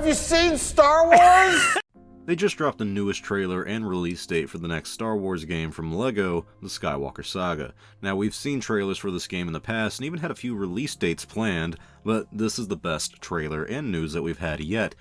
Have you seen Star Wars? They just dropped the newest trailer and release date for the next Star Wars game from LEGO, the Skywalker Saga. Now, we've seen trailers for this game in the past and even had a few release dates planned, but this is the best trailer and news that we've had yet.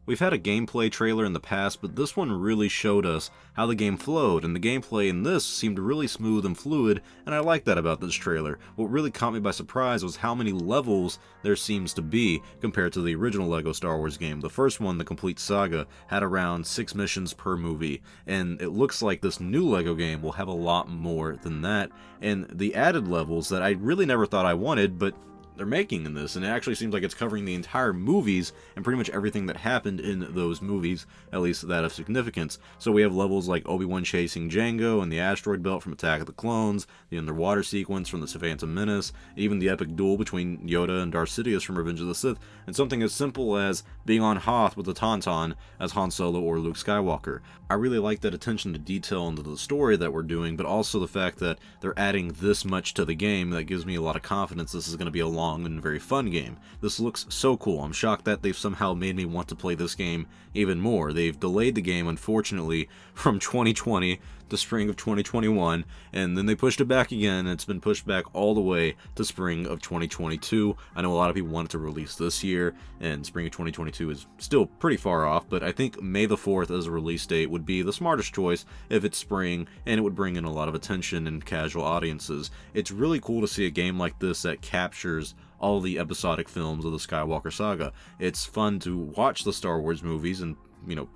We've had a gameplay trailer in the past, but this one really showed us how the game flowed, and the gameplay in this seemed really smooth and fluid, and I like that about this trailer. What really caught me by surprise was how many levels there seems to be compared to the original LEGO Star Wars game. The first one, the complete saga, had around 6 missions per movie, and it looks like this new LEGO game will have a lot more than that, and the added levels that I really never thought I wanted, but they're making in this, and it actually seems like it's covering the entire movies and pretty much everything that happened in those movies, at least that of significance. So we have levels like Obi-Wan chasing Jango and the asteroid belt from Attack of the Clones, the underwater sequence from the Phantom Menace, even the epic duel between Yoda and Darth Sidious from Revenge of the Sith, and something as simple as being on Hoth with the Tauntaun as Han Solo or Luke Skywalker. I really like that attention to detail into the story that we're doing, but also the fact that they're adding this much to the game that gives me a lot of confidence this is going to be a long and very fun game. This looks so cool. I'm shocked that they've somehow made me want to play this game even more. They've delayed the game, unfortunately, from 2020 to spring of 2021, and then they pushed it back again, and it's been pushed back all the way to spring of 2022. I know a lot of people want it to release this year, and spring of 2022 is still pretty far off, but I think May the 4th as a release date would be the smartest choice if it's spring, and it would bring in a lot of attention and casual audiences. It's really cool to see a game like this that captures all the episodic films of the Skywalker Saga. It's fun to watch the Star Wars movies and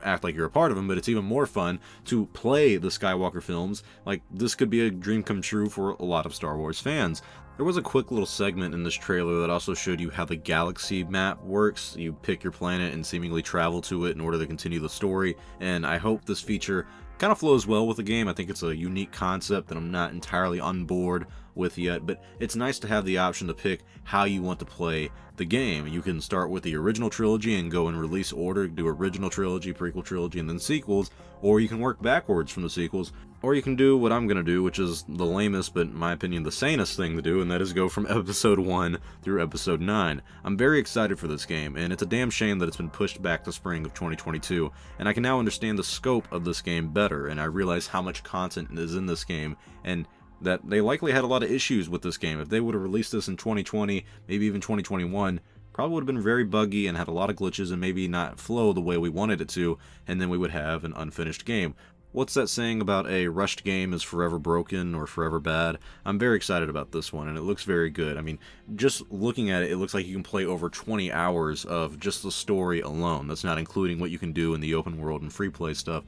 act like you're a part of them, but it's even more fun to play the Skywalker films. Like, this could be a dream come true for a lot of Star Wars fans. There was a quick little segment in this trailer that also showed you how the galaxy map works. You pick your planet and seemingly travel to it in order to continue the story, and I hope this feature kind of flows well with the game. I think it's a unique concept that I'm not entirely on board with yet, but it's nice to have the option to pick how you want to play the game. You can start with the original trilogy and go in release order, do original trilogy, prequel trilogy, and then sequels, or you can work backwards from the sequels, or you can do what I'm going to do, which is the lamest, but in my opinion the sanest thing to do, and that is go from episode 1 through episode 9. I'm very excited for this game, and it's a damn shame that it's been pushed back to spring of 2022, and I can now understand the scope of this game better, and I realize how much content is in this game, and that they likely had a lot of issues with this game. If they would have released this in 2020, maybe even 2021, probably would have been very buggy and had a lot of glitches and maybe not flow the way we wanted it to, and then we would have an unfinished game. What's that saying about a rushed game is forever broken or forever bad? I'm very excited about this one, and it looks very good. I mean, just looking at it, it looks like you can play over 20 hours of just the story alone. That's not including what you can do in the open world and free play stuff.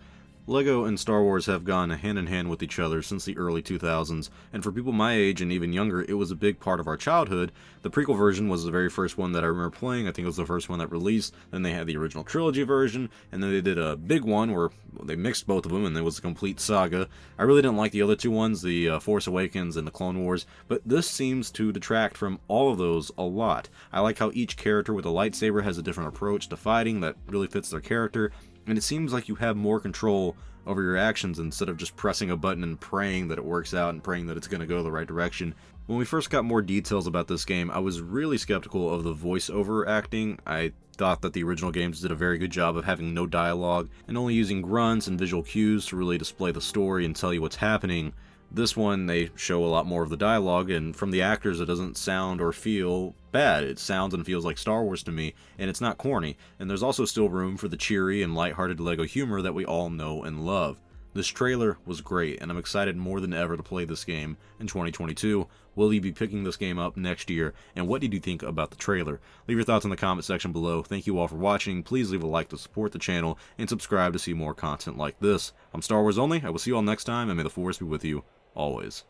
LEGO and Star Wars have gone hand in hand with each other since the early 2000s, and for people my age and even younger, it was a big part of our childhood. The prequel version was the very first one that I remember playing. I think it was the first one that released. Then they had the original trilogy version, and then they did a big one where they mixed both of them, and it was a complete saga. I really didn't like the other two ones, the Force Awakens and the Clone Wars, but this seems to detract from all of those a lot. I like how each character with a lightsaber has a different approach to fighting that really fits their character, and it seems like you have more control over your actions instead of just pressing a button and praying that it works out and praying that it's going to go the right direction. When we first got more details about this game, I was really skeptical of the voiceover acting. I thought that the original games did a very good job of having no dialogue and only using grunts and visual cues to really display the story and tell you what's happening. This one, they show a lot more of the dialogue, and from the actors, it doesn't sound or feel bad. It sounds and feels like Star Wars to me, and it's not corny. And there's also still room for the cheery and lighthearted LEGO humor that we all know and love. This trailer was great, and I'm excited more than ever to play this game in 2022. Will you be picking this game up next year, and what did you think about the trailer? Leave your thoughts in the comment section below. Thank you all for watching. Please leave a like to support the channel, and subscribe to see more content like this. I'm Star Wars Only. I will see you all next time, and may the Force be with you always.